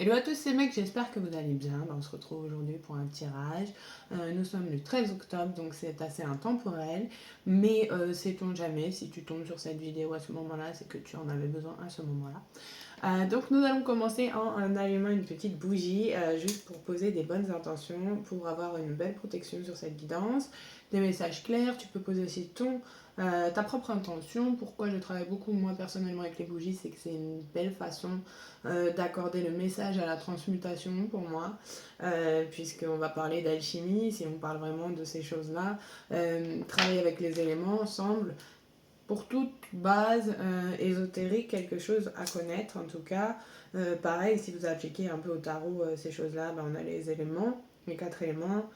Hello à tous ces mecs, j'espère que vous allez bien. On se retrouve aujourd'hui pour un tirage. Nous sommes le 13 octobre, donc c'est assez intemporel. Mais sait-on jamais, si tu tombes sur cette vidéo à ce moment-là, c'est que tu en avais besoin à ce moment-là. Donc nous allons commencer en allumant une petite bougie, juste pour poser des bonnes intentions, pour avoir une belle protection sur cette guidance, des messages clairs. Tu peux poser aussi ta propre intention. Pourquoi je travaille beaucoup moi personnellement avec les bougies, c'est que c'est une belle façon d'accorder le message à la transmutation pour moi, puisqu'on va parler d'alchimie, si on parle vraiment de ces choses-là, travailler avec les éléments ensemble. Pour toute base ésotérique, quelque chose à connaître en tout cas. Pareil, si vous appliquez un peu au tarot ces choses-là, on a les éléments, les 4 éléments,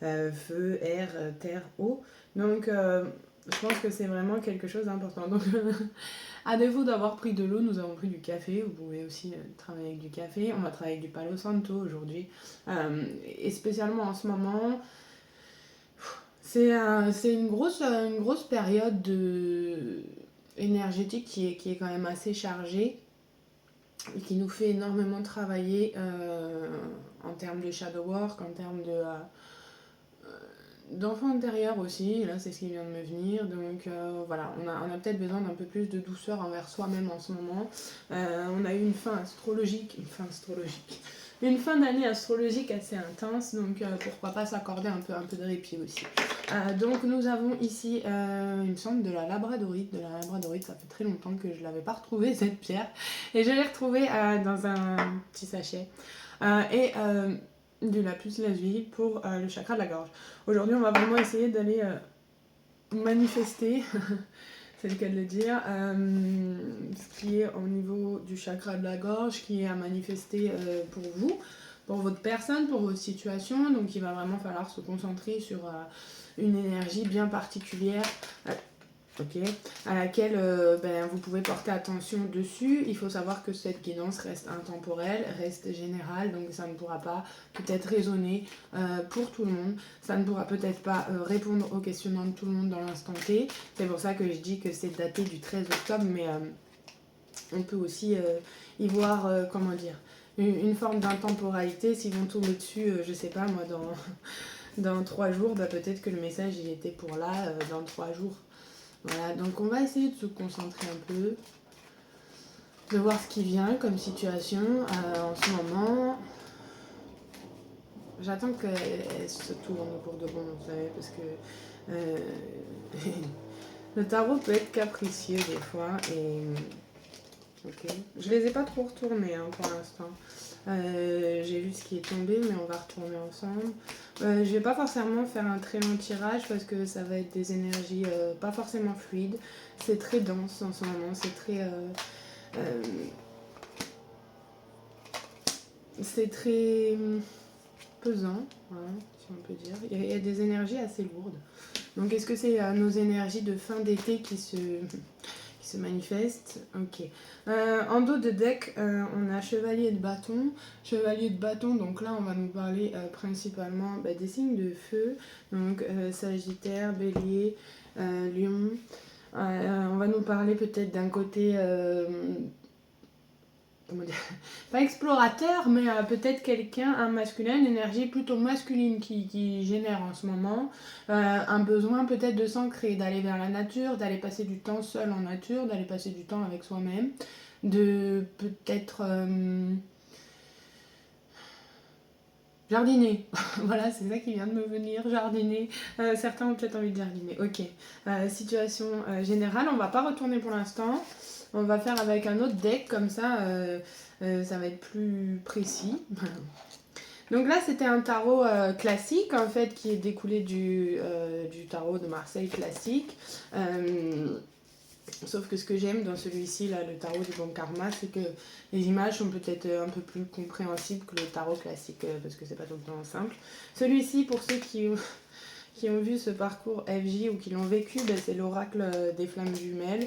feu, air, terre, eau. Donc je pense que c'est vraiment quelque chose d'important. Donc à défaut d'avoir pris de l'eau, nous avons pris du café. Vous pouvez aussi travailler avec du café. On va travailler avec du Palo Santo aujourd'hui. Et spécialement en ce moment, c'est une grosse période énergétique qui est quand même assez chargée et qui nous fait énormément travailler en termes de shadow work, en termes d'enfant intérieur aussi. Là, c'est ce qui vient de me venir. Donc voilà, on a peut-être besoin d'un peu plus de douceur envers soi-même en ce moment. On a eu une fin d'année astrologique assez intense, donc pourquoi pas s'accorder un peu de répit aussi. Donc nous avons ici, il me semble, de la labradorite. Ça fait très longtemps que je ne l'avais pas retrouvée, cette pierre. Et je l'ai retrouvée dans un petit sachet. Et du lapis lazuli pour le chakra de la gorge. Aujourd'hui, on va vraiment essayer d'aller manifester, c'est le cas de le dire, ce qui est au niveau du chakra de la gorge, qui est à manifester pour vous, pour votre personne, pour votre situation. Donc il va vraiment falloir se concentrer sur une énergie bien particulière. À laquelle vous pouvez porter attention dessus. Il faut savoir que cette guidance reste intemporelle, reste générale, donc ça ne pourra pas peut-être résonner pour tout le monde. Ça ne pourra peut-être pas répondre aux questionnements de tout le monde dans l'instant T. C'est pour ça que je dis que c'est daté du 13 octobre, mais on peut aussi y voir, une forme d'intemporalité. S'ils vont tomber dessus, je sais pas moi, dans 3 jours, peut-être que le message il était pour là, dans 3 jours. Voilà, donc on va essayer de se concentrer un peu, de voir ce qui vient comme situation en ce moment. J'attends qu'elle se tourne pour de bon, vous savez, parce que le tarot peut être capricieux des fois. Et ok, je les ai pas trop retournés pour l'instant. J'ai vu ce qui est tombé, mais on va retourner ensemble. Je vais pas forcément faire un très long tirage parce que ça va être des énergies pas forcément fluides. C'est très dense en ce moment, c'est très pesant, voilà, si on peut dire. Il y a des énergies assez lourdes. Donc est-ce que c'est nos énergies de fin d'été qui se manifeste. Ok. En dos de deck, on a chevalier de bâton. Chevalier de bâton, donc là, on va nous parler principalement des signes de feu. Donc Sagittaire, Bélier, Lion. On va nous parler peut-être d'un côté... comment dire, pas explorateur, mais peut-être un masculin, une énergie plutôt masculine qui génère en ce moment un besoin peut-être de s'ancrer, d'aller vers la nature, d'aller passer du temps seul en nature, d'aller passer du temps avec soi-même, de peut-être jardiner. Voilà, c'est ça qui vient de me venir, jardiner. Certains ont peut-être envie de jardiner. Ok. Situation générale, on va pas retourner pour l'instant. On va faire avec un autre deck, comme ça, ça va être plus précis. Donc là, c'était un tarot classique, en fait, qui est découlé du tarot de Marseille classique. Sauf que ce que j'aime dans celui-ci, là, le tarot du bon karma, c'est que les images sont peut-être un peu plus compréhensibles que le tarot classique, parce que c'est pas tout le temps simple. Celui-ci, pour ceux qui ont vu ce parcours FJ ou qui l'ont vécu, c'est l'oracle des flammes jumelles.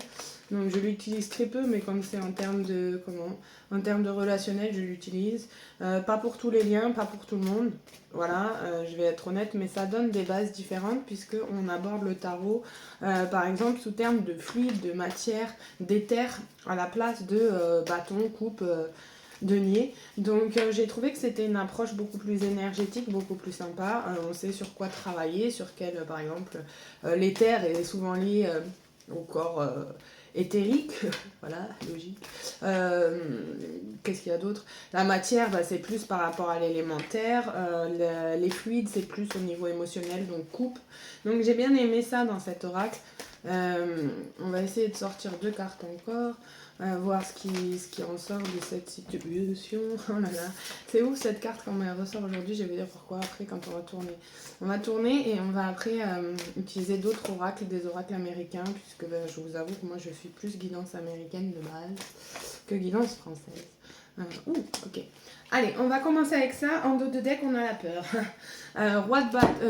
Donc je l'utilise très peu, mais comme c'est en termes de relationnel, je l'utilise. Pas pour tous les liens, pas pour tout le monde. Voilà, je vais être honnête, mais ça donne des bases différentes puisqu'on aborde le tarot, par exemple, sous terme de fluide, de matière, d'éther, à la place de bâton, coupe, denier. Donc j'ai trouvé que c'était une approche beaucoup plus énergétique, beaucoup plus sympa. On sait sur quoi travailler, sur quel, par exemple, l'éther est souvent lié au corps éthérique, voilà, logique. Qu'est-ce qu'il y a d'autre? La matière, bah, c'est plus par rapport à l'élémentaire. Les fluides, c'est plus au niveau émotionnel, donc coupe. Donc j'ai bien aimé ça dans cet oracle. On va essayer de sortir 2 cartes encore. Voir ce qui ressort de cette situation. Oh là là, c'est ouf cette carte quand elle ressort aujourd'hui, je vais vous dire pourquoi après quand on va tourner. On va tourner et on va après utiliser d'autres oracles, des oracles américains, puisque je vous avoue que moi je suis plus guidance américaine de base que guidance française. Ok. Allez, on va commencer avec ça. En dos de deck, on a la peur.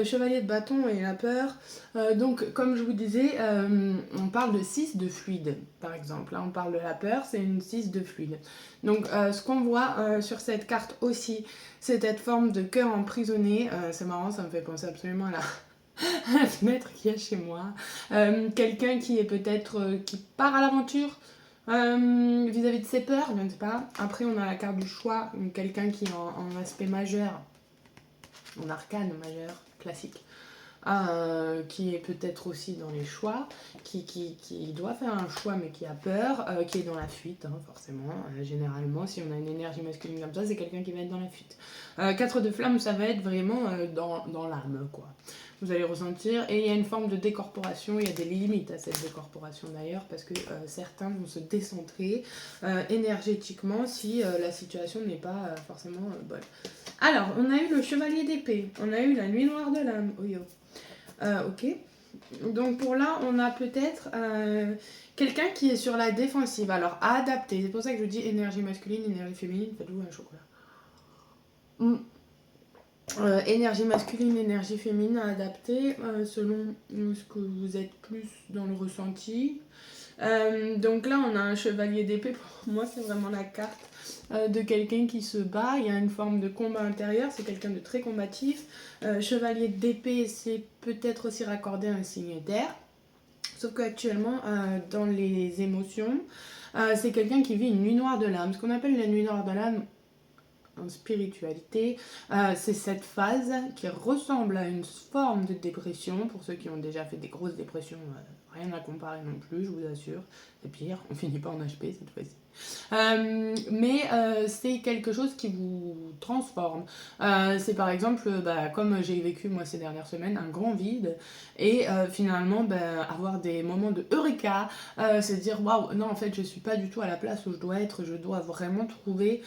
Chevalier de bâton et la peur. Donc, comme je vous disais, on parle de 6 de fluide, par exemple. Là, on parle de la peur, c'est une 6 de fluide. Donc, ce qu'on voit sur cette carte aussi, c'est cette forme de cœur emprisonné. C'est marrant, ça me fait penser absolument à la fenêtre qu'il y a chez moi. Quelqu'un qui est peut-être qui part à l'aventure vis-à-vis de ses peurs, je ne sais pas. Après, on a la carte du choix, quelqu'un qui est en aspect majeur, en arcane majeur, classique. Qui est peut-être aussi dans les choix, qui doit faire un choix mais qui a peur, qui est dans la fuite, hein, forcément. Généralement, si on a une énergie masculine comme ça, c'est quelqu'un qui va être dans la fuite. 4 de flamme, ça va être vraiment dans l'âme, quoi. Vous allez ressentir, et il y a une forme de décorporation, il y a des limites à cette décorporation d'ailleurs, parce que certains vont se décentrer énergétiquement si la situation n'est pas forcément bonne. Alors, on a eu le chevalier d'épée, on a eu la nuit noire de l'âme, ok. Donc pour là, on a peut-être quelqu'un qui est sur la défensive. Alors, à adapter. C'est pour ça que je dis énergie masculine, énergie féminine. Faites-vous un chocolat. Énergie masculine, énergie féminine à adapter selon ce que vous êtes plus dans le ressenti. Donc là, on a un chevalier d'épée. Pour moi, c'est vraiment la carte de quelqu'un qui se bat. Il y a une forme de combat intérieur. C'est quelqu'un de très combatif. Chevalier d'épée, c'est peut-être aussi raccordé à un signe d'air. Sauf qu'actuellement, dans les émotions, c'est quelqu'un qui vit une nuit noire de l'âme. Ce qu'on appelle la nuit noire de l'âme en spiritualité, c'est cette phase qui ressemble à une forme de dépression. Pour ceux qui ont déjà fait des grosses dépressions, rien à comparer non plus, je vous assure. C'est pire, on finit pas en HP cette fois-ci. Mais c'est quelque chose qui vous transforme. C'est par exemple, comme j'ai vécu moi ces dernières semaines, un grand vide, et finalement avoir des moments de eureka, se dire waouh, non en fait je suis pas du tout à la place où je dois être, je dois vraiment trouver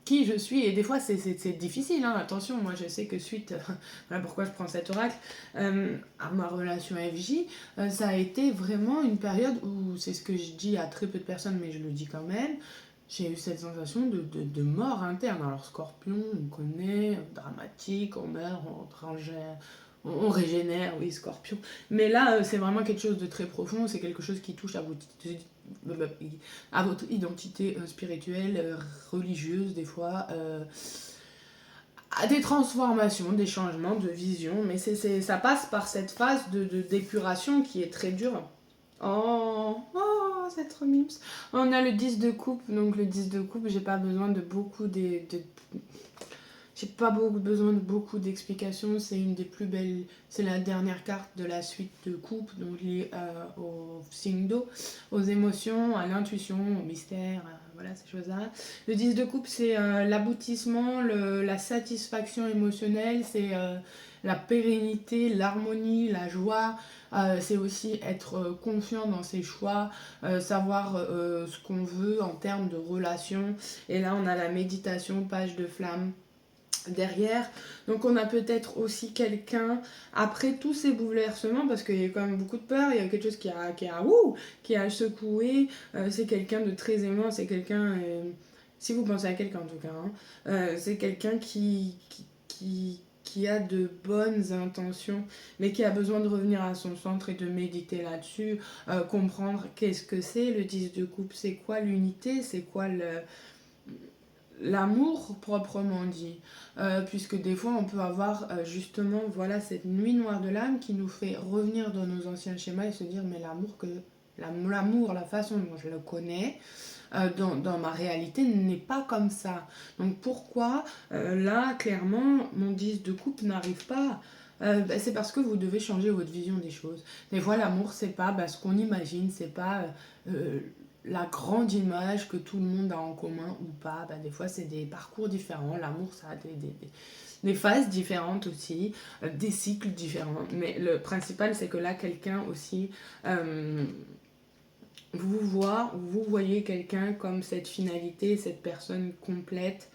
qui je suis, et des fois c'est difficile, hein. Attention, moi je sais que suite, voilà pourquoi je prends cet oracle, à ma relation FJ, ça a été vraiment une période où, c'est ce que je dis à très peu de personnes mais je le dis quand même, j'ai eu cette sensation de mort interne. Alors Scorpion, on connaît, dramatique, on meurt, on régénère, oui Scorpion, mais là c'est vraiment quelque chose de très profond, c'est quelque chose qui touche à votre identité spirituelle, religieuse des fois, à des transformations, des changements de vision, mais ça passe par cette phase d'épuration qui est très dure. Oh, cette remix. On a le 10 de coupe, donc le 10 de coupe, j'ai pas besoin de beaucoup j'ai pas besoin de beaucoup d'explications, c'est une des plus belles, c'est la dernière carte de la suite de coupe, donc liée au signe d'eau, aux émotions, à l'intuition, au mystère, voilà ces choses-là. Le 10 de coupe, c'est l'aboutissement, la satisfaction émotionnelle, c'est la pérennité, l'harmonie, la joie, c'est aussi être confiant dans ses choix, savoir ce qu'on veut en termes de relations. Et là, on a la méditation, page de flamme derrière. Donc on a peut-être aussi quelqu'un, après tous ces bouleversements, parce qu'il y a quand même beaucoup de peur, il y a quelque chose qui a secoué, c'est quelqu'un de très aimant, c'est quelqu'un, si vous pensez à quelqu'un en tout cas, hein, c'est quelqu'un qui a de bonnes intentions, mais qui a besoin de revenir à son centre et de méditer là-dessus, comprendre qu'est-ce que c'est le 10 de coupe, c'est quoi l'unité, c'est quoi l'amour proprement dit, puisque des fois on peut avoir justement voilà cette nuit noire de l'âme qui nous fait revenir dans nos anciens schémas et se dire mais L'amour, la façon dont je le connais, dans ma réalité, n'est pas comme ça. Donc pourquoi, là, clairement, mon 10 de coupe n'arrive pas? C'est parce que vous devez changer votre vision des choses. Des fois, l'amour, c'est pas ce qu'on imagine, c'est pas la grande image que tout le monde a en commun ou pas. Des fois, c'est des parcours différents. L'amour, ça a des phases différentes aussi, des cycles différents. Mais le principal, c'est que là, quelqu'un aussi vous voyez quelqu'un comme cette finalité, cette personne complète.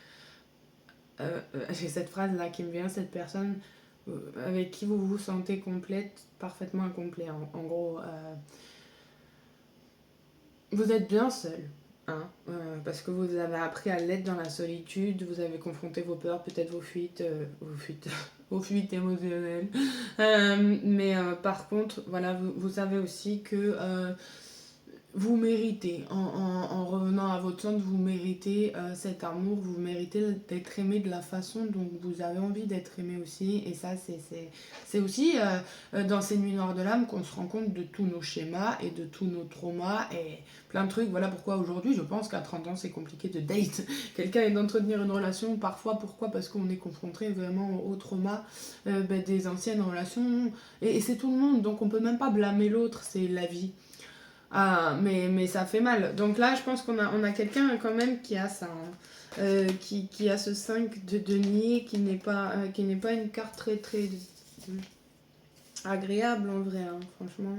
J'ai cette phrase-là qui me vient, cette personne avec qui vous vous sentez complète, parfaitement incomplet. En gros, vous êtes bien seul. Hein, parce que vous avez appris à l'être dans la solitude, vous avez confronté vos peurs, peut-être vos fuites, vos fuites émotionnelles. Mais par contre, voilà, vous savez aussi que vous méritez, en revenant à votre centre, vous méritez cet amour, vous méritez d'être aimé de la façon dont vous avez envie d'être aimé aussi. Et ça, c'est aussi dans ces nuits noires de l'âme qu'on se rend compte de tous nos schémas et de tous nos traumas et plein de trucs. Voilà pourquoi aujourd'hui, je pense qu'à 30 ans, c'est compliqué de date quelqu'un et d'entretenir une relation. Parfois, pourquoi? Parce qu'on est confronté vraiment au trauma des anciennes relations. Et c'est tout le monde, donc on peut même pas blâmer l'autre, c'est la vie. Mais ça fait mal. Donc là, je pense qu'on a quelqu'un quand même qui a ça. Qui a ce 5 de denier qui n'est pas une carte très très agréable en vrai. Hein, franchement.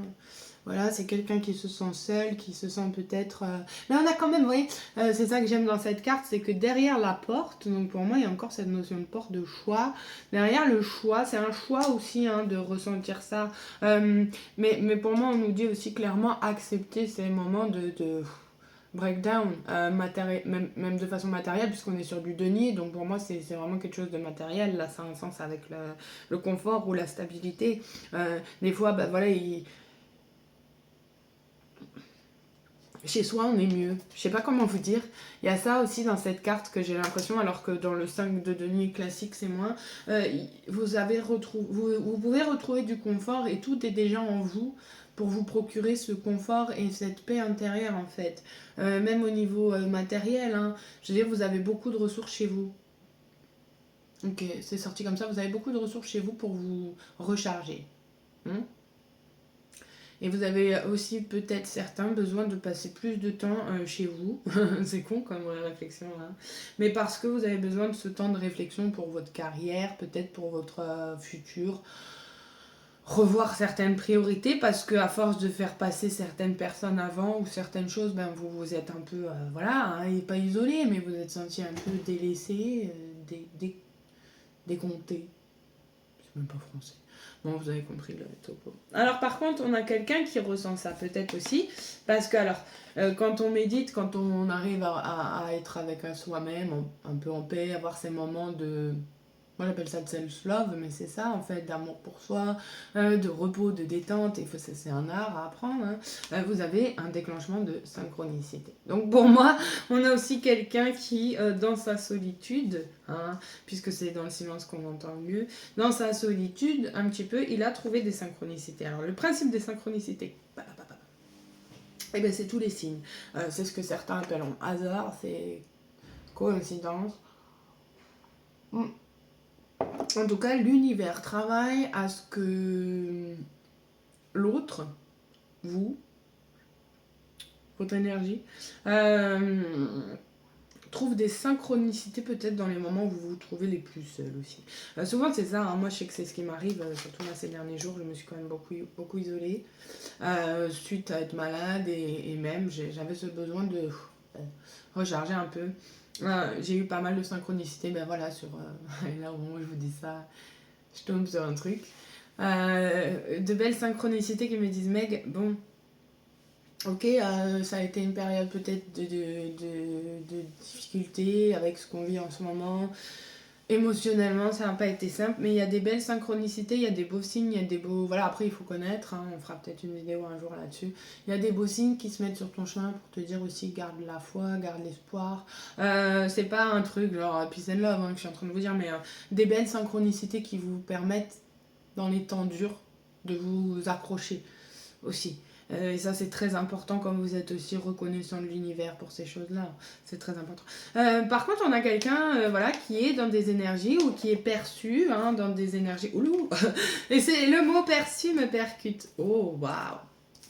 Voilà, c'est quelqu'un qui se sent seul, qui se sent peut-être... Mais on a quand même, vous voyez, c'est ça que j'aime dans cette carte, c'est que derrière la porte, donc pour moi, il y a encore cette notion de porte, de choix. Derrière le choix, c'est un choix aussi hein, de ressentir ça. Mais pour moi, on nous dit aussi clairement accepter ces moments de breakdown, même de façon matérielle, puisqu'on est sur du denier. Donc pour moi, c'est vraiment quelque chose de matériel. Là, ça a un sens avec le confort ou la stabilité. Des fois, voilà, chez soi, on est mieux. Je sais pas comment vous dire. Il y a ça aussi dans cette carte que j'ai l'impression, alors que dans le 5 de denier classique, c'est moins. Vous pouvez retrouver du confort et tout est déjà en vous pour vous procurer ce confort et cette paix intérieure en fait. Même au niveau matériel, hein. Je veux dire, vous avez beaucoup de ressources chez vous. Ok, c'est sorti comme ça. Vous avez beaucoup de ressources chez vous pour vous recharger. Et vous avez aussi peut-être certains besoin de passer plus de temps chez vous. C'est con comme réflexion là. Mais parce que vous avez besoin de ce temps de réflexion pour votre carrière, peut-être pour votre futur. Revoir certaines priorités parce que à force de faire passer certaines personnes avant ou certaines choses, vous êtes un peu, voilà, hein, et pas isolé, mais vous êtes senti un peu délaissé, décompté. C'est même pas français. Bon, vous avez compris le topo. Alors par contre, on a quelqu'un qui ressent ça peut-être aussi, parce que alors, quand on médite, quand on arrive à être avec soi-même, un peu en paix, avoir ces moments de... Moi j'appelle ça de self-love, mais c'est ça en fait, d'amour pour soi, de repos, de détente, c'est un art à apprendre, hein. Vous avez un déclenchement de synchronicité. Donc pour moi, on a aussi quelqu'un qui, dans sa solitude, hein, puisque c'est dans le silence qu'on entend mieux, dans sa solitude, un petit peu, il a trouvé des synchronicités. Alors le principe des synchronicités, c'est tous les signes. C'est ce que certains appellent hasard, c'est coïncidence. En tout cas, l'univers travaille à ce que l'autre, vous, votre énergie, trouve des synchronicités peut-être dans les moments où vous vous trouvez les plus seuls aussi. Souvent c'est ça, hein. Moi je sais que c'est ce qui m'arrive, surtout là ces derniers jours, je me suis quand même beaucoup isolée, suite à être malade et même j'avais ce besoin de recharger un peu. J'ai eu pas mal de synchronicité, voilà, sur là au moment où je vous dis ça, je tombe sur un truc. De belles synchronicités qui me disent Meg, bon, ok, ça a été une période peut-être de difficulté avec ce qu'on vit en ce moment. Émotionnellement, ça n'a pas été simple, mais il y a des belles synchronicités, il y a des beaux signes, il y a des beaux... Voilà, après, il faut connaître, hein, on fera peut-être une vidéo un jour là-dessus. Il y a des beaux signes qui se mettent sur ton chemin pour te dire aussi, garde la foi, garde l'espoir. C'est pas un truc genre peace and love, hein, que je suis en train de vous dire, mais des belles synchronicités qui vous permettent, dans les temps durs, de vous accrocher aussi. Et ça, c'est très important quand vous êtes aussi reconnaissant de l'univers pour ces choses-là. C'est très important. Par contre, on a quelqu'un voilà, qui est dans des énergies ou qui est perçu hein, dans des énergies. Oulou. Et c'est le mot perçu me percute. Oh, waouh.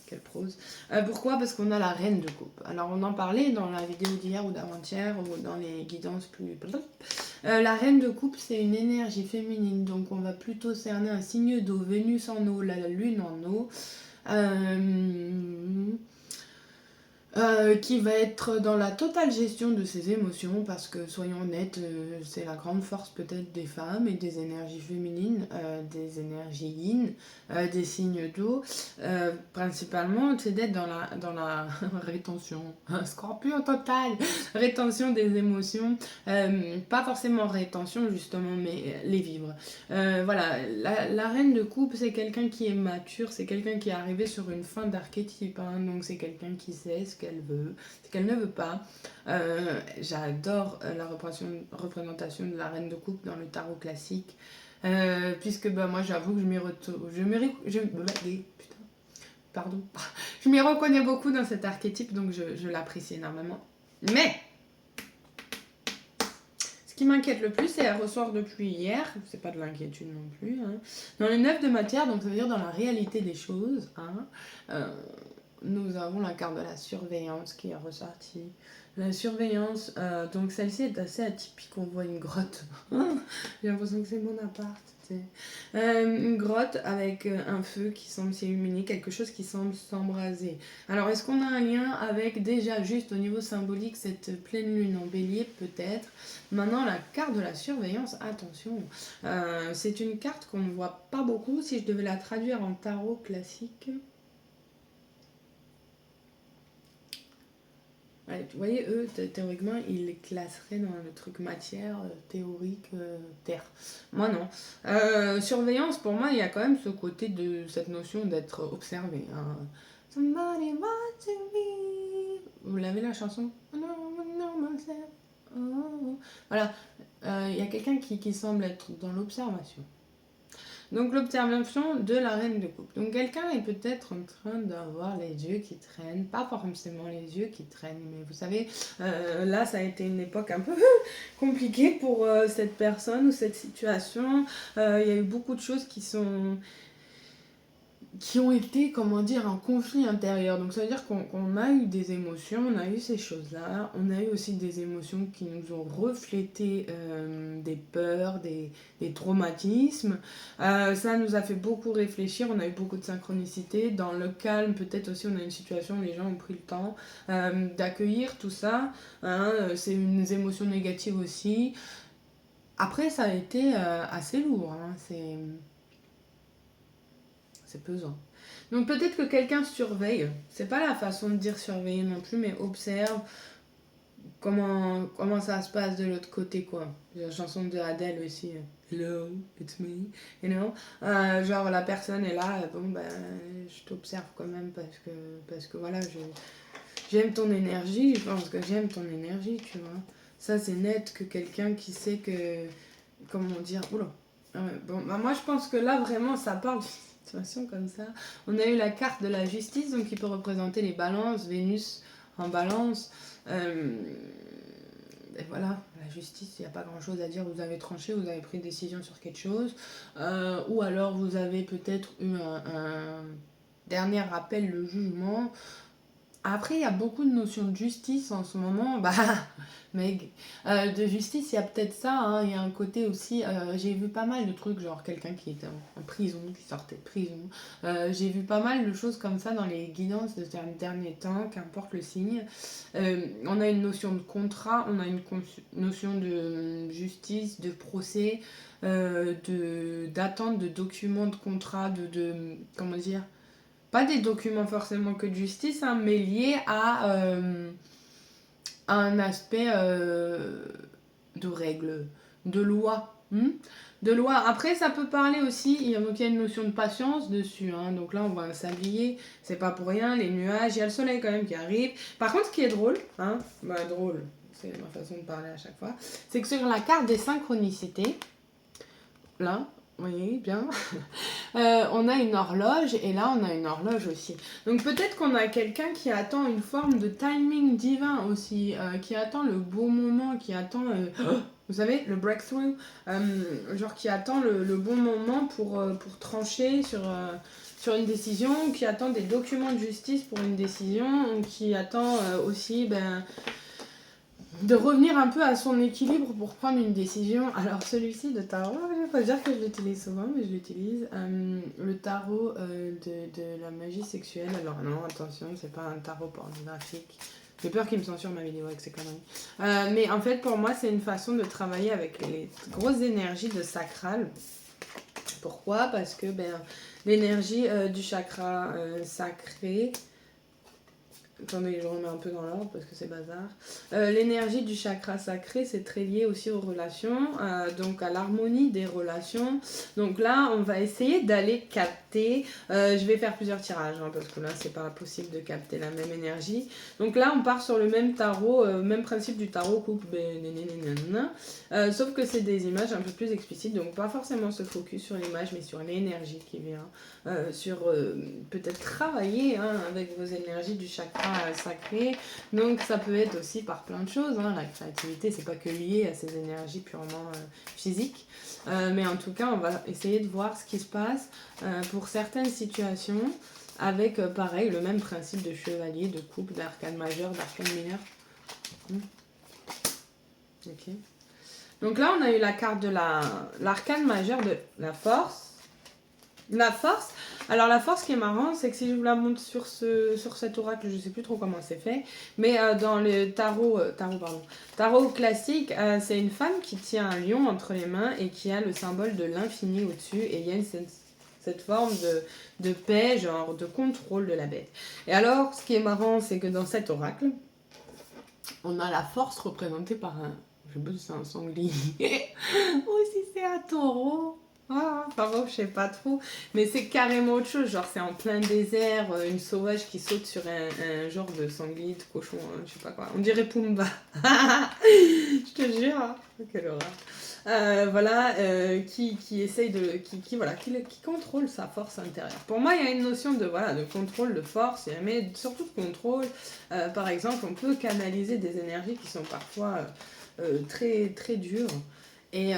Quelle prose. Pourquoi? Parce qu'on a la reine de coupe. Alors, on en parlait dans la vidéo d'hier ou d'avant-hier ou dans les guidances plus... la reine de coupe, c'est une énergie féminine. Donc, on va plutôt cerner un signe d'eau. Vénus en eau, la lune en eau. Qui va être dans la totale gestion de ses émotions parce que soyons honnêtes, c'est la grande force peut-être des femmes et des énergies féminines, des énergies yin, des signes d'eau, principalement c'est d'être dans la rétention, scorpion total, rétention des émotions, pas forcément rétention justement mais les vivre. Voilà, la reine de coupe c'est quelqu'un qui est mature, c'est quelqu'un qui est arrivé sur une fin d'archétype, hein, donc c'est quelqu'un qui sait ce qu'elle veut, ce qu'elle ne veut pas. J'adore la représentation de la reine de coupe dans le tarot classique, puisque bah, moi j'avoue que je m'y retrouve, pardon, je m'y reconnais beaucoup dans cet archétype, donc je l'apprécie énormément. Mais ce qui m'inquiète le plus, c'est elle ressort depuis hier, c'est pas de l'inquiétude non plus, hein. Dans les 9 de matière, donc ça veut dire dans la réalité des choses, hein, nous avons la carte de la surveillance qui est ressortie. La surveillance, donc celle-ci est assez atypique, on voit une grotte. J'ai l'impression que c'est mon appart. Une grotte avec un feu qui semble s'illuminer, quelque chose qui semble s'embraser. Alors est-ce qu'on a un lien avec déjà juste au niveau symbolique cette pleine lune en bélier? Peut-être. Maintenant la carte de la surveillance, attention, c'est une carte qu'on ne voit pas beaucoup. Si je devais la traduire en tarot classique... Ouais, vous voyez, eux, théoriquement, ils les classeraient dans le truc matière, théorique, terre. Moi, non. Surveillance, pour moi, il y a quand même ce côté de cette notion d'être observé. Hein. Somebody wants to be... Vous l'avez la chanson? Voilà. Il y a quelqu'un qui semble être dans l'observation. Donc l'observation de la reine de coupe. Donc quelqu'un est peut-être en train d'avoir les yeux qui traînent, pas forcément les yeux qui traînent, mais vous savez, là ça a été une époque un peu compliquée pour cette personne ou cette situation. Il y a eu beaucoup de choses qui ont été, comment dire, un conflit intérieur. Donc ça veut dire qu'on a eu des émotions, on a eu ces choses-là, on a eu aussi des émotions qui nous ont reflété des peurs, des traumatismes. Ça nous a fait beaucoup réfléchir, on a eu beaucoup de synchronicité. Dans le calme, peut-être aussi on a une situation où les gens ont pris le temps d'accueillir tout ça. Hein, c'est une émotion négative aussi. Après ça a été assez lourd, hein, c'est pesant. Donc peut-être que quelqu'un surveille, c'est pas la façon de dire surveiller non plus, mais observe comment ça se passe de l'autre côté, quoi. La chanson de Adele aussi, Hello, it's me, you know. Genre la personne est là, bon ben je t'observe quand même parce que voilà, j'aime ton énergie, je pense que j'aime ton énergie, tu vois. Ça c'est net que quelqu'un qui sait que, comment dire, oula. Bon, bah moi je pense que là vraiment ça parle situation comme ça. On a eu la carte de la justice, donc qui peut représenter les balances, Vénus en balance. Et voilà, la justice, il n'y a pas grand chose à dire. Vous avez tranché, vous avez pris une décision sur quelque chose. Ou alors vous avez peut-être eu un dernier rappel, le jugement. Après, il y a beaucoup de notions de justice en ce moment. Bah, Meg, de justice, il y a peut-être ça. Hein. Il y a un côté aussi. J'ai vu pas mal de trucs, genre quelqu'un qui était en prison, qui sortait de prison. J'ai vu pas mal de choses comme ça dans les guidances de ces derniers temps, qu'importe le signe. On a une notion de contrat, on a une notion de justice, de procès, d'attente de documents de contrat, comment dire, pas des documents forcément que de justice, hein, mais liés à un aspect de règles, de loi. De loi. Après, ça peut parler aussi, il y a une notion de patience dessus. Hein, donc là, on voit un sablier, c'est pas pour rien, les nuages, il y a le soleil quand même qui arrive. Par contre, ce qui est drôle, hein, drôle, c'est ma façon de parler à chaque fois, c'est que sur la carte des synchronicités, là, Oui, bien. On a une horloge et là on a une horloge aussi. Donc peut-être qu'on a quelqu'un qui attend une forme de timing divin aussi, qui attend le bon moment, qui attend, vous savez, le breakthrough, genre qui attend le bon moment pour trancher sur une décision, ou qui attend des documents de justice pour une décision, ou qui attend aussi de revenir un peu à son équilibre pour prendre une décision. Alors celui-ci de tarot, je vais pas dire que je l'utilise souvent, mais je l'utilise. Le tarot de la magie sexuelle. Alors non, attention, c'est pas un tarot pornographique. J'ai peur qu'il me censure ma vidéo avec ces conneries. Mais en fait, pour moi, c'est une façon de travailler avec les grosses énergies de sacral. Pourquoi? Parce que l'énergie du chakra sacré... Attendez, je remets un peu dans l'ordre parce que c'est bazar. L'énergie du chakra sacré, c'est très lié aussi aux relations, donc à l'harmonie des relations. Donc là, on va essayer d'aller capter. Je vais faire plusieurs tirages parce que là, c'est pas possible de capter la même énergie. Donc là, on part sur le même tarot, même principe du tarot coupe, sauf que c'est des images un peu plus explicites. Donc pas forcément se focus sur l'image, mais sur l'énergie qui vient. Sur peut-être travailler avec vos énergies du chakra sacré. Donc ça peut être aussi par plein de choses. La créativité, c'est pas que lié à ces énergies purement physiques. Mais en tout cas, on va essayer de voir ce qui se passe pour certaines situations avec, pareil, le même principe de chevalier, de coupe, d'arcane majeur, d'arcane mineur. Ok. Donc là, on a eu la carte de l'arcane majeur de la force. La force, alors la force qui est marrant, c'est que si je vous la montre sur cet oracle, je sais plus trop comment c'est fait, mais dans le tarot classique, c'est une femme qui tient un lion entre les mains et qui a le symbole de l'infini au-dessus, et il y a cette forme de paix, genre de contrôle de la bête. Et alors, ce qui est marrant, c'est que dans cet oracle, on a la force représentée par je sais pas si c'est un sanglier, ou si c'est un taureau. Enfin bon, je sais pas trop. Mais c'est carrément autre chose. Genre, c'est en plein désert, une sauvage qui saute sur un genre de sanglier, de cochon, je sais pas quoi. On dirait Pumba. Je te jure. Quelle horreur. Voilà, qui essaye de. Qui contrôle sa force intérieure. Pour moi, il y a une notion de contrôle, de force, mais surtout de contrôle. Par exemple, on peut canaliser des énergies qui sont parfois très, très dures. Et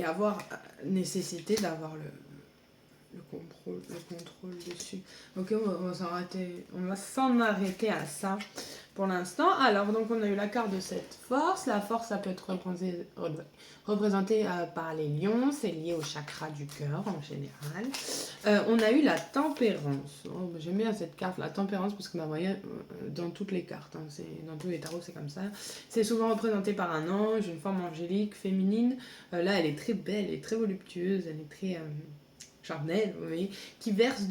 avoir nécessité d'avoir le contrôle dessus. Ok, on va s'en arrêter à ça pour l'instant. Alors, donc, on a eu la carte de cette force. La force, ça peut être représentée par les lions. C'est lié au chakra du cœur, en général. On a eu la tempérance. J'aime bien cette carte, la tempérance, parce que dans toutes les cartes, dans tous les tarots, c'est comme ça. C'est souvent représenté par un ange, une forme angélique, féminine. Là, elle est très belle, elle est très voluptueuse, elle est très... charnel, oui, qui verse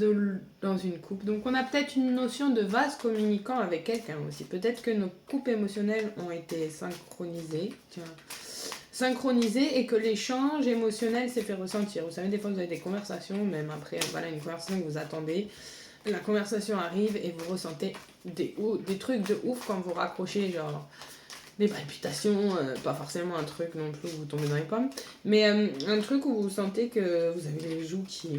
dans une coupe. Donc on a peut-être une notion de vase communicant avec quelqu'un aussi. Peut-être que nos coupes émotionnelles ont été synchronisées et que l'échange émotionnel s'est fait ressentir. Vous savez, des fois vous avez des conversations, même après une conversation que vous attendez, la conversation arrive et vous ressentez des trucs de ouf quand vous raccrochez, genre des palpitations, pas forcément un truc non plus où vous tombez dans les pommes, mais un truc où vous sentez que vous avez les joues qui...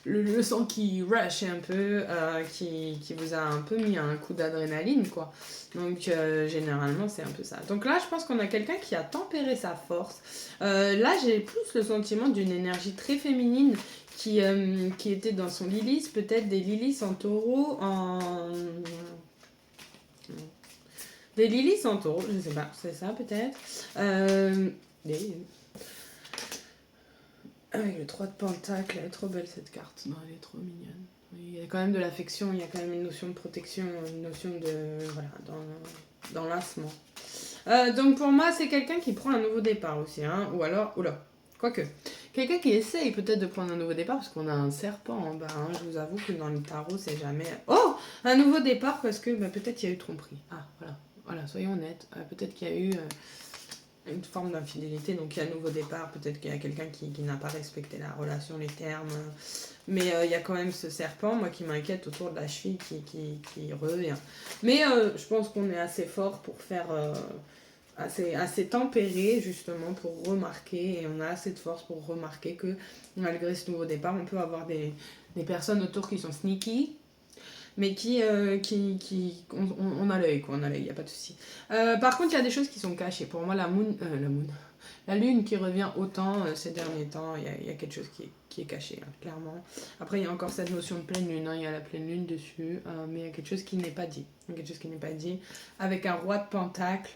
Le sang qui rush un peu, qui vous a un peu mis un coup d'adrénaline, quoi. Donc, généralement, c'est un peu ça. Donc là, je pense qu'on a quelqu'un qui a tempéré sa force. Là, j'ai plus le sentiment d'une énergie très féminine qui était dans son Lilith, peut-être des Liliths en taureau, des Liliths en taureau, je sais pas, c'est ça peut-être. Avec le 3 de pentacle, elle est trop belle cette carte. Non, elle est trop mignonne. Il y a quand même de l'affection, il y a quand même une notion de protection, une notion de... Voilà, dans l'assement. Donc pour moi, c'est quelqu'un qui prend un nouveau départ aussi, ou alors... Oula, quoique. Quelqu'un qui essaye peut-être de prendre un nouveau départ, parce qu'on a un serpent en bas. Je vous avoue que dans le tarot, c'est jamais... Oh, un nouveau départ parce que peut-être il y a eu tromperie. Voilà, soyons honnêtes. Peut-être qu'il y a eu une forme d'infidélité, donc il y a un nouveau départ. Peut-être qu'il y a quelqu'un qui n'a pas respecté la relation, les termes. Mais il y a quand même ce serpent, moi, qui m'inquiète autour de la cheville qui revient. Mais je pense qu'on est assez fort pour faire assez tempéré justement pour remarquer, et on a assez de force pour remarquer que malgré ce nouveau départ, on peut avoir des personnes autour qui sont sneaky, mais on a l'œil, quoi, on a l'œil, il n'y a pas de souci. Par contre, il y a des choses qui sont cachées. Pour moi, la lune qui revient autant ces derniers temps, il y a quelque chose qui est caché, hein, clairement. Après, il y a encore cette notion de pleine lune, hein, il y a la pleine lune dessus, mais il y a quelque chose qui n'est pas dit. Il y a quelque chose qui n'est pas dit, avec un roi de pentacle,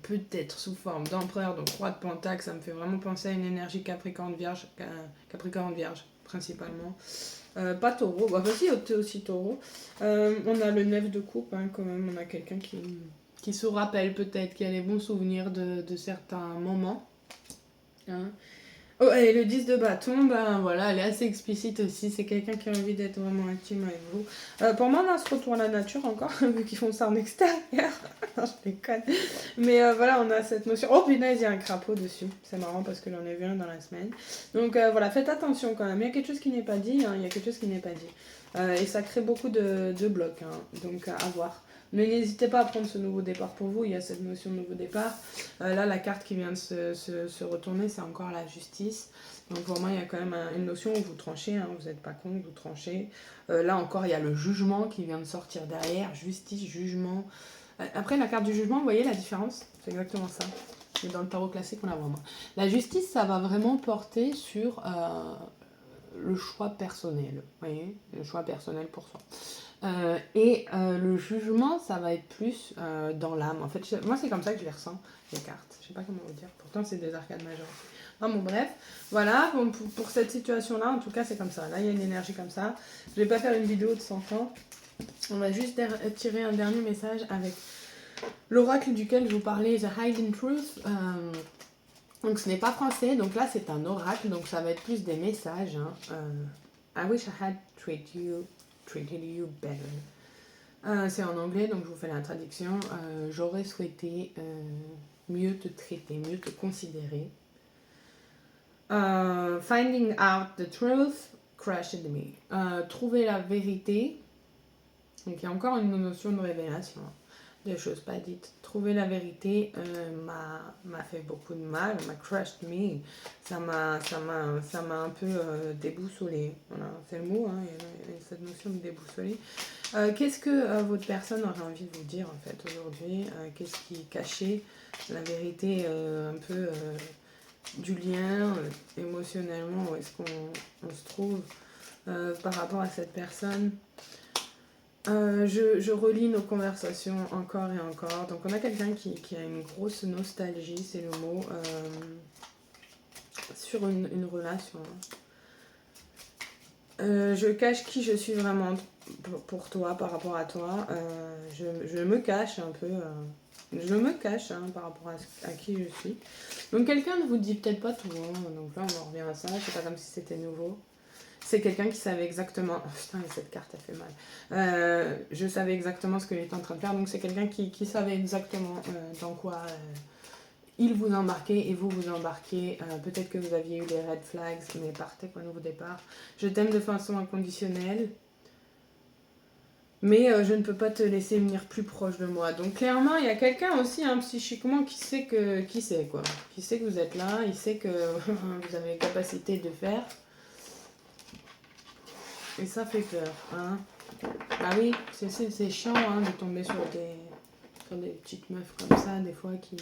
peut-être sous forme d'empereur, donc roi de pentacle, ça me fait vraiment penser à une énergie Capricorne-Vierge, Capricorne-Vierge principalement. Pas taureau, bah si, aussi taureau. On a le 9 de coupe, hein, quand même, on a quelqu'un qui se rappelle peut-être, qui a les bons souvenirs de certains moments. Hein. Oh, et le 10 de bâton, ben voilà, elle est assez explicite aussi, c'est quelqu'un qui a envie d'être vraiment intime avec vous. Pour moi, on a ce retour à la nature encore, vu qu'ils font ça en extérieur. Non, je déconne. Mais voilà, on a cette notion. Oh punaise, il y a un crapaud dessus. C'est marrant parce que j'en ai vu un dans la semaine. Donc voilà, faites attention quand même. Il y a quelque chose qui n'est pas dit, hein, il y a quelque chose qui n'est pas dit. Et ça crée beaucoup de blocs, hein, donc à voir. Mais n'hésitez pas à prendre ce nouveau départ pour vous, il y a cette notion de nouveau départ. Là, la carte qui vient de se retourner, c'est encore la justice. Donc pour moi, il y a quand même une notion où vous tranchez, hein, vous n'êtes pas con, vous tranchez. Là encore, il y a le jugement qui vient de sortir derrière, justice, jugement. Après, la carte du jugement, vous voyez la différence? C'est exactement ça. Et dans le tarot classique, on la voit moins. La justice, ça va vraiment porter sur le choix personnel, vous voyez, le choix personnel pour soi. Et le jugement, ça va être plus dans l'âme. En fait, moi, c'est comme ça que je les ressens, les cartes. Je sais pas comment vous dire. Pourtant, c'est des arcades majeures. Non, bon, bref. Voilà, bon, pour cette situation-là, en tout cas, c'est comme ça. Là, il y a une énergie comme ça. Je vais pas faire une vidéo de 100 ans. On va juste tirer un dernier message avec l'oracle duquel je vous parlais, The Hidden Truth. Donc, ce n'est pas français. Donc là, c'est un oracle. Donc, ça va être plus des messages. Hein. I wish I had treated you better. C'est en anglais, donc je vous fais la traduction. J'aurais souhaité mieux te traiter, mieux te considérer. Finding out the truth crushed me. Trouver la vérité. Donc il y a encore une notion de révélation, des choses pas dites. Trouver la vérité m'a fait beaucoup de mal, m'a crushed me. Ça m'a un peu déboussolé. Voilà, c'est le mot, hein, il y a cette notion de déboussoler. Qu'est-ce que votre personne aurait envie de vous dire en fait aujourd'hui? Qu'est-ce qui est caché? La vérité un peu du lien émotionnellement, où est-ce qu'on se trouve par rapport à cette personne? Je relis nos conversations encore et encore. Donc on a quelqu'un qui a une grosse nostalgie, c'est le mot, sur une relation. Je cache qui je suis vraiment pour toi, par rapport à toi. Je me cache un peu. Je me cache par rapport à qui je suis. Donc quelqu'un ne vous dit peut-être pas tout. Hein, donc là on en revient à ça. C'est pas comme si c'était nouveau. C'est quelqu'un qui savait exactement... Oh, putain, cette carte, elle fait mal. Je savais exactement ce que j'étais en train de faire. Donc c'est quelqu'un qui savait exactement dans quoi il vous embarquait et vous embarquez. Peut-être que vous aviez eu les red flags, mais partez quoi, nouveau départ. Je t'aime de façon inconditionnelle. Mais je ne peux pas te laisser venir plus proche de moi. Donc clairement, il y a quelqu'un aussi, psychiquement, qui sait que vous êtes là. Il sait que vous avez les capacités de faire. Et ça fait peur, hein. Bah oui, c'est chiant de tomber sur des petites meufs comme ça, des fois, qui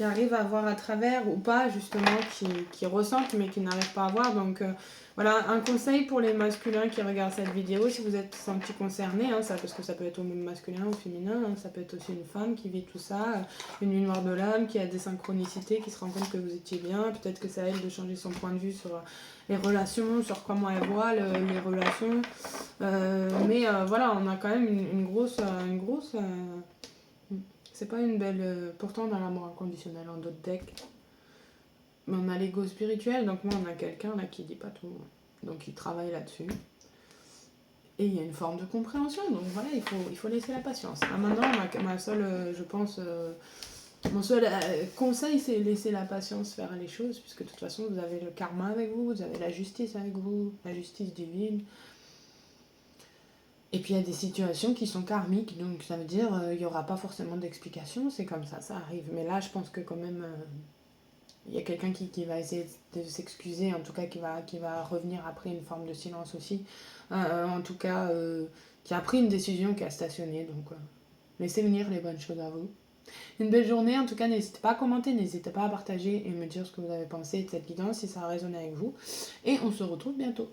arrivent à voir à travers ou pas, justement, qui ressentent mais qui n'arrivent pas à voir. Donc voilà, un conseil pour les masculins qui regardent cette vidéo, si vous êtes senti concerné, ça, parce que ça peut être au masculin ou féminin, ça peut être aussi une femme qui vit tout ça, une nuit noire de l'âme, qui a des synchronicités, qui se rend compte que vous étiez bien, peut-être que c'est à elle de changer son point de vue sur les relations, sur comment elle voit les relations. Mais voilà, on a quand même une grosse c'est pas une belle... Pourtant, on a l'amour inconditionnel en d'autres decks. Mais on a l'ego spirituel, donc moi, on a quelqu'un là qui dit pas tout. Donc, il travaille là-dessus. Et il y a une forme de compréhension. Donc, voilà, il faut laisser la patience. Maintenant, ma seule, je pense... mon seul conseil, c'est laisser la patience faire les choses, puisque de toute façon, vous avez le karma avec vous, vous avez la justice avec vous, la justice divine. Et puis il y a des situations qui sont karmiques, donc ça veut dire il n'y aura pas forcément d'explication, c'est comme ça arrive. Mais là, je pense que quand même, il y a quelqu'un qui va essayer de s'excuser, en tout cas qui va revenir après une forme de silence aussi. En tout cas, qui a pris une décision, qui a stationné, donc laissez venir les bonnes choses à vous. Une belle journée, en tout cas, n'hésitez pas à commenter, n'hésitez pas à partager et me dire ce que vous avez pensé de cette guidance, si ça a résonné avec vous. Et on se retrouve bientôt.